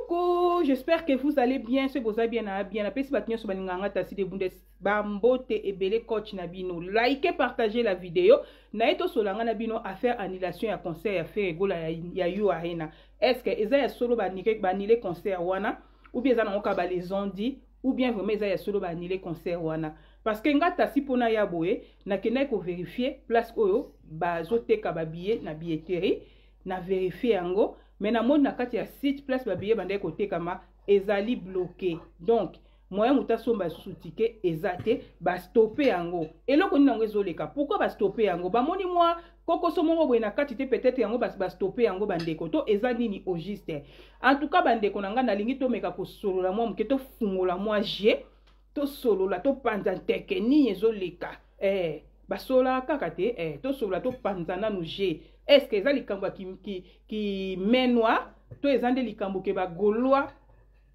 Coucou, j'espère que vous allez bien. Ce que vous allez bien, bien. La personne qui sur Baninganga Tassi de Bundes, Bambote et Belé Coach Nabino. Likez, partagez la vidéo. Naito Solanga Nabino à faire annulation à concert à faire égola ya yu arena. Est-ce que Eza ya solo banile concert wana ou bien Eza na les ondi ou bien vraiment Eza ya solo banile concert wana. Parce que nga Tassi pona ya boye na kena ko vérifier place oyo bazoteka ba billet na billetterie na vérifier yango. Mais na mode na kati ya site place babiye bande côté kama ezali bloqué. Donc moyen muta somba sous-ticket ezate ba stopper yango. Eloko ni nango ezoleka. Pourquoi ba stopper yango? Ba moni moi koko somo boye na kati te peut-être yango ba stopper yango bandeko to eza nini au juste. En tout cas bandeko nanga na lingi to meka ko solola moi mke to fungola moi je to solola to panza teke ni ezoleka. Basola kaka te to solola to panza na je. Est-ce que ça likambo qui menoa to ezande likambo ke ba golwa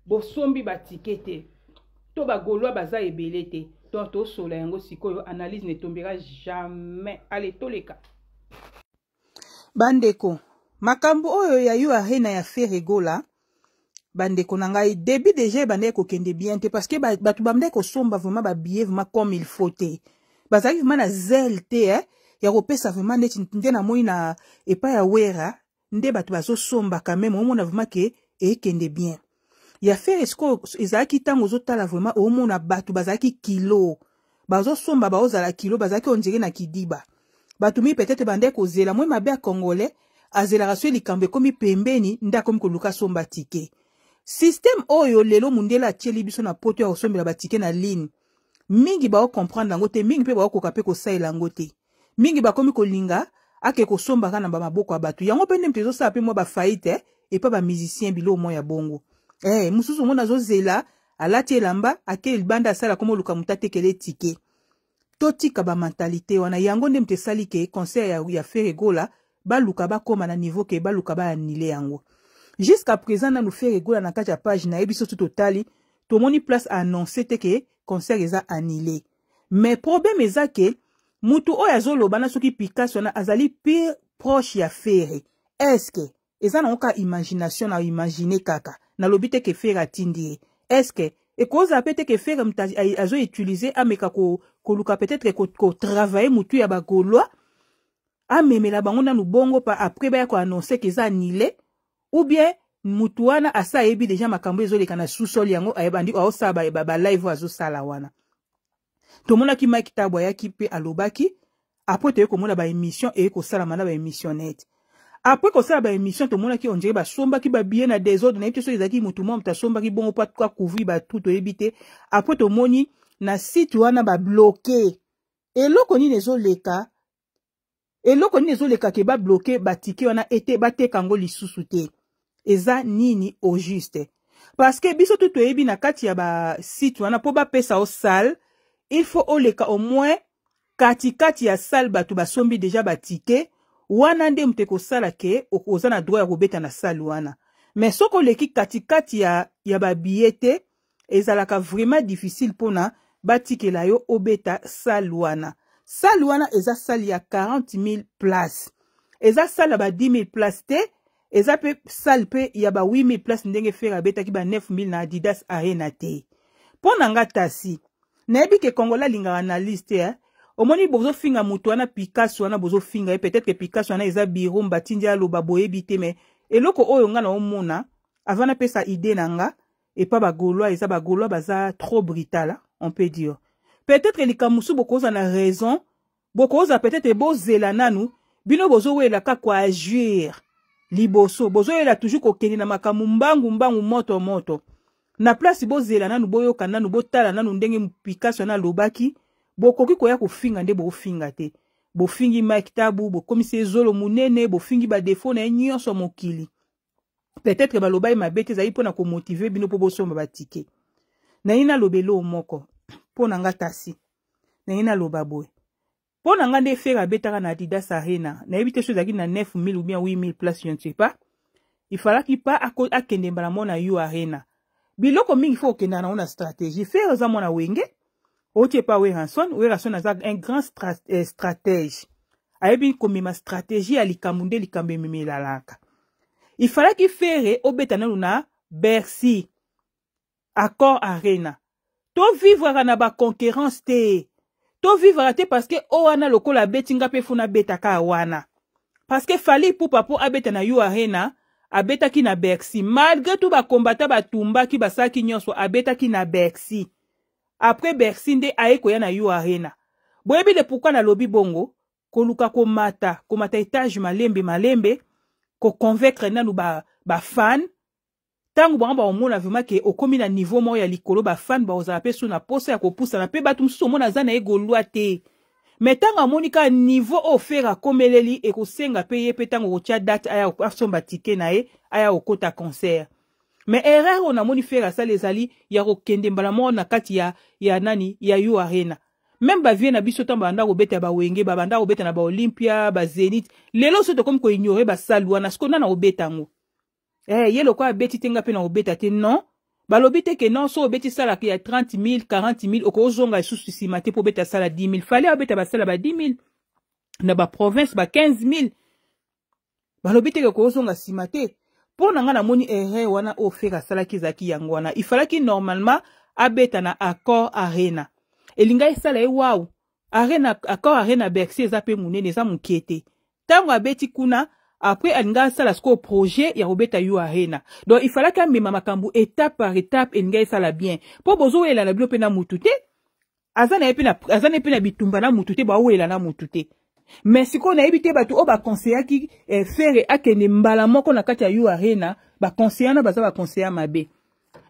bo sombi ba tikete to ba golwa baza ebelete donc to sola yango sikoyo analyse ne tombera jamais. Allez toleka bandeko makambo oyo ya yu arena ya feregola bandeko na ngai début déjà bandeko kende bien te parce que batu bandeko somba vraiment ba billet vraiment comme il faut te bazali vraiment na zel te ya kopesa vraiment neti nde na moi na epa ya wera nde batu bazo somba quand même au mona vraiment ke ekende bien ya faire esko ezaki tango zotala vraiment au mona batu bazaki kilo bazo somba baozala kilo bazaki onjere na kidiba batu mi peut-être bande ko zela moi mabe congolais azela rasio likambe komi pembeni nda komi ko luka somba tike système oyo lelo mundela tieli biso na poto ya osombela batike na ligne mingi ba comprendre ngote mingi pe ba ko kape ko saila ngote mingi bakomi kolinga ake kosomba kana ba maboko ya batu yango pende mtezo sa pe mo ba faillite et pas ba musicien bilo mo ya bongo mususu mona zo zela alati elamba ake libanda sala komo luka mutate kele tike totika ba mentalité wana yango nde mte sali ke concert ya feregola ba luka ba koma na niveau ke ba luka ba anile yango jusqu'à présent na nous feregola na kati ya page na ebiso tout totali to moni place annoncer te ke concert eza annulé mais problème eza ke mutu oya zoloba na soki Picasso na azali pire proche ya fere. Est-ce que eza na oka imagination na imaginer kaka na lobite ke fere atindi? Est-ce que e koza peut-être que fere azo utiliser ameka ko luka peut-être ko travailler mutu ya bagolwa amemela bango na lubongo pa après ba ko annoncer que eza annulé ou bien mutu wana asa yebi déjà makambo ezoleka na sous-sol yango ayebandi o saba ba live azo sala wana. Tout le monde qui m'a quitté aboya qui pe alobaki après te ko mona ba émission et ko sala mana ba émission net après ko sala ba émission tout le monde qui on dirait ba somba ki ba bien na désordre na epte so ezaki mutu mo mta somba ki bongo pas quoi couvrir ba tout éviter après to moni na site wana ba bloquer eloko ni nezoleka ke ba bloquer ba ticket wana été ba te kango lisusu te eza nini au juste parce que biso tout ebi na kati ya ba site wana po ba pesa au salle. Il faut oleka au moins kati ya salle batu basombi déjà ba ticket wana nde mteko sala ke okoza na droit ya kobeta na salle wana mais soko leki kati ya ba billet ezalaka vraiment difficile pona ba ticket la yo obeta salle wana eza salle ya 40,000 places eza salle ba 10,000 places te eza pe salle pe ya ba 8,000 places ndenge fera beta ki ba 9,000 na Adidas Arena te pona nga Tassi Nebi ke Kongola linga analyste omoni bozo finga mutu wana Picasso wana bozo finga peut-être que Picasso wana eza biro mbatindi alo baboye bite mais eloko oyo nga na omona avana pesa idée nanga et pas bagolwa eza bagolwa baza trop brutal on peut dire peut-être likamusu bokoza na raison bokoza peut-être bozela nanu bino bozo wela ka kwa agir liboso bozo wela toujours kokeni na makamu mbangu moto na place bozela nanu boyoka nanu botala nanu ndenge Picasso na lobaki bokoki koya kofinga nde bofinga te bofingi Mike Tabu bokomisi zolo munene bofingi ba défaut na nyonso mokili peut-être ba lobai mabete za ipona ko motiver bino po bosomba ba ticket na ina lobelo moko pona nga Tassi na ina lobaboy pona nga nde fera betaka na Adidas Arena na ebite so zaki na 9,000 ou bien 8,000 places je ne sais pas il fallait qu'il pas akende mbala mona yu arena biloko mingi faut que na una stratégie faire za mona wenge otie pa Weranson aza un grand stratège ayebi komema stratégie ya likambo nde likambo ememelalaka il fallait qu'il faire obeta na Bercy, Accor Arena. To vivre na ba concurrence te. To vivre te parce que oana lokola betinga pe funa betaka wana. Parce que Fally Ipupa po abeta na You Arena, abeta ki na Bercy. Malgré tout ba kombata ba tumba ki basaki nyonso abeta ki na Bercy. Après Bercy nde aye koya na You Arena. Boyebi le pourquoi na lobby bongo, koluka komata etage malembe, ko convaincre nanu ba fan. Tango ba omona vraiment ke okomi na niveau mo ya likolo ba fan ba ozape so na posa ya kopusa na pe batum so mona zana egolwa te. Mais tango amonika niveau ofera komeleli e kosenga pe ye pe tango ocha date aya afsomba tike na ye aya okota concert. Mais erreur on amoni fera ça les ali ya kokende mbala mo na kati ya nani ya You Arena. Même ba vie na biso tamba banda obeta ba wenge ba banda obeta na ba Olympia ba Zenith lelo so to comme ko ignorer ba salwa na sko na obeta ngo. Ye lo kwa beti tenga pe na obeta te non. Balobi te ke non so obeti sala ki ya 30 000, 40 000 oko ozonga susu simate po beta sala 10 000. Fallait obeta ba sala ba 10 000. Na ba province ba 15 000. Balobi te ke ko ozonga simate. Pour nga na moni wana ofera sala ki zaki yango wana. Il fallait ki normalement abeta na Accor Arena. Elinga sala e wow. Arena Accor Arena Bercy ezape munene eza mukete. Tango abeti kuna après elinga sala sko projet ya obeta You Arena. Donc il fallait ka mema makambu étape par étape elinga sala bien. Po bozo ela na blope na mutute. Azana epe na bitumba na mutute ba wela na mutute. Mais si qu'on a évité batu o ba conseiller ki faire akene mbala moko na kati ya You Arena ba conseiller na baza ba conseiller mabe.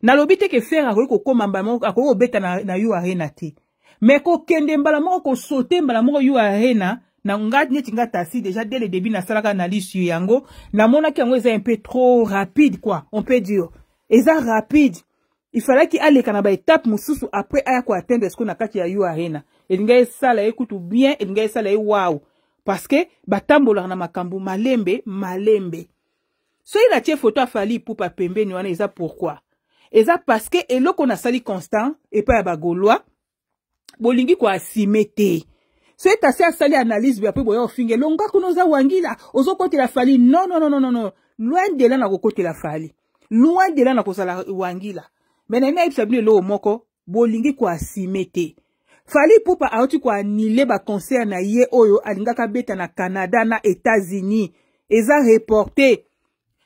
Na lobite ke faire ako koma mbala moko ako obeta na You Arena te. Mais ko kende mbala moko ko sauter mbala moko You Arena na ngati neti ngata si déjà dès le début na salaka analyse yango na mona ki yango eza un peu trop rapide quoi on peut dire. Eza rapide. Il fallait qu'il aille kana ba étape mususu après aya ko atteindre ce qu'on a kati ya You Arena. Elinga sala écoute bien elinga sala wow. Parce que batambola na makambu malembe. So il a tie photo a Fally Ipupa pembeni wana eza pourquoi? Eza parce que eloko na sali constant et pas ya bagolwa bolingi ko asimete. So il a sali analyse bi après boya ofinge longa kunoza wangila ozo kote la Fally non. Loin de là na kote la Fally. Loin de là na kosala wangila. Mais na ibsabile lo moko bolingi ko asimete. Fally Ipupa aoti ko anile ba concert na ye oyo alingaka beta na Canada na États-Unis. Eza reporté.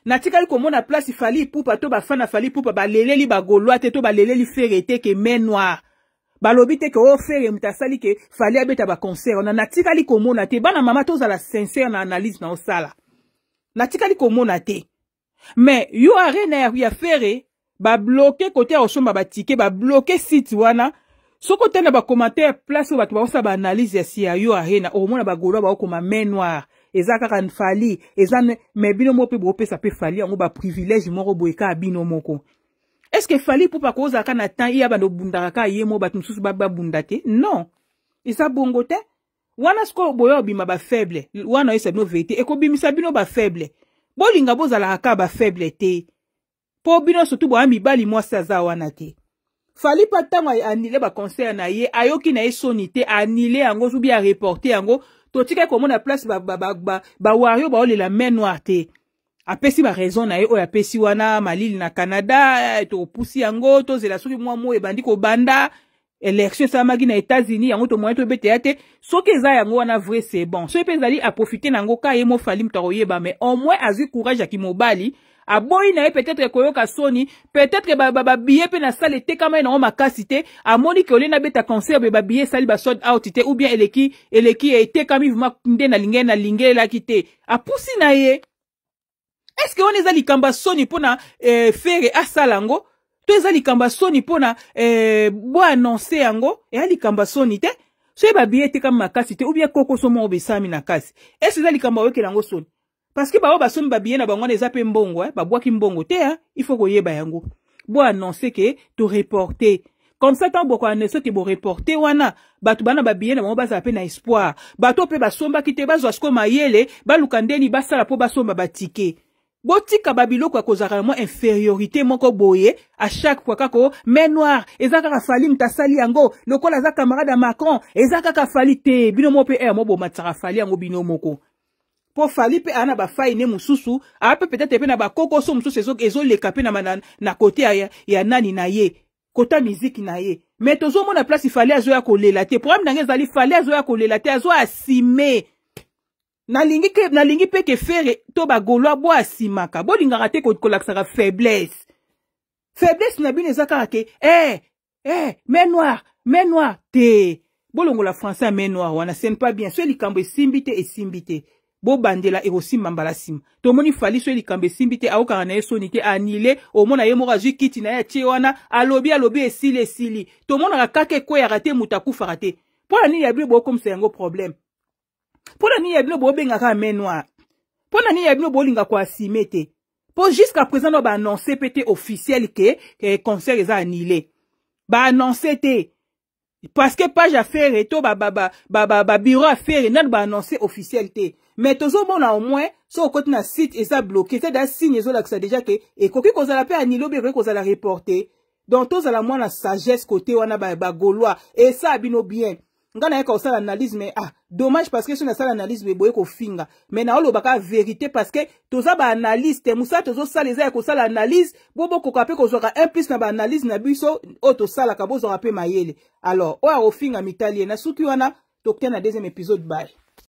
Na tikali ko mona place Fally Ipupa to ba fana Fally Ipupa ba leleli ba golwa te to ba leleli ferete ke main noire. Ba lobite ke o fere mutasali ke Fally abeta ba concert. Na tikali ko mona te bana mama to za la sincère na analyse na osala. Na tikali ko mona te. Mais You Arena ya fere ba bloquer côté osomba ba ticket ba bloquer site wana. Soko tena ba commentaire place ou ba tuba ba analyse ya You Arena au mona ba golwa ba okoma main noire eza kaka Fally eza mais bino mo pe bo pesa pe Fally yango ba privilège moko boyeka bino moko. Est-ce que Fally Ipupa ko za kana temps iya ba no bundaka ka yemo ba tumsusu ba bundate? Non. Isa bongo te. Wana sko boyo bima ba faible. Wana esa no vérité e ko bimisa bino ba faible. Bolinga bozala ka ba faible te. Po bino surtout bo ami bali mo saza wana te. Fally patama annulé ba concert na ye ayoki na esonité annulé yango zubi a reporter yango to tika ko mona place ba wario ba ole la main noire te apesi ba raison na ye o apesi wana malili na Canada to pusi yango to zela soki mo ebandi ko banda élection sa magi na États-Unis yango to moyen to bete soki eza yango wana vrai c'est bon so epezali a profiter nango ka ye mo Fally mtaroyeba mais au moins azu courage ya kimobali. A boy na peut-être koyoka soni peut-être ba billet pe na salle te kama na makasite a moni ke ole na beta concert ba billet sali ba sold out te ou bien eleki te kama vima nde na lingé la kite a pusi na ye. Est-ce que on ezali kamba soni pona faire asalango to ezali kamba soni pona bo annoncer yango e ali kamba soni te so ba billet te kama makasite ou bien koko somo obesami na kasi est-ce que ezali kamba weke lango soni. Parce que ba somi ba bien na bango na zape mbongo ba bwaki mbongo te il faut ko yeba yango bo annoncer que to reporter comme ça tant boko annoncer que bo reporter wana batu bana ba bien na bango ba zape na espoir bato pe ba somba kite ba zo asko mayele ba lukandeni ba sala po ba somba ba ticket botika babiloko akozaka mo infériorité moko boye à chaque fois kako main noire ezaka Fally mtasali yango lokola za camarade Macron ezaka Fally te bino mo pe mo bo matara Fally yango bino moko. po fali pe ana ba faille ne mususu a peut-être pe na ba kokoso mususu ezo leka pe na côté ya nani na ye kota musique na ye mais tozo mona place il fallait azo ya kolela te problème na ngezali fallait azo ya kolela te azo asime nalingi pe ke faire to ba golwa bo asimaka bo lingaka te ko laksaka faiblesse na bino ezaka ke main noire te bolongo la français main noire wana c'est pas bien so likambo esimbi te bo bandela erosimba mbala sima to moni fali so likambo esimbi te aoka na esoni te anile o mona ye moko ju kiti na ya tie wana alobi esili to mona kaka ko ya rate mutakufa rate pona ni ya bino bo comme c'est un gros problème pona ni ya bino bo bengaka main noire pona ni ya bino bo linga ko asime te pour jusqu'à présent no ba annoncer pété officiel que concert est annulé ba annoncer te parce que page affaire et to ba bureau affaire nan ba annoncer officiel te mais tozo mona au moins so côté na site est bloqué c'est da signe zo là que ça déjà que et koki ko za la pe annulé be ko za la reporter donc tozo la moi na sagesse côté wana ba gaulois et ça bino bien ngana yeka osala analyse mais dommage parce que si on a ça l'analyse boye ko finga mais na olo baka vérité parce que toza ba analyse te musa tozo sala eza ko sala analyse bobo ko kapé ko zoka un plus na ba analyse na biso o to sala ka bozo rapé mayele alors o a ofinga mitali na suki wana to na deuxième épisode bye.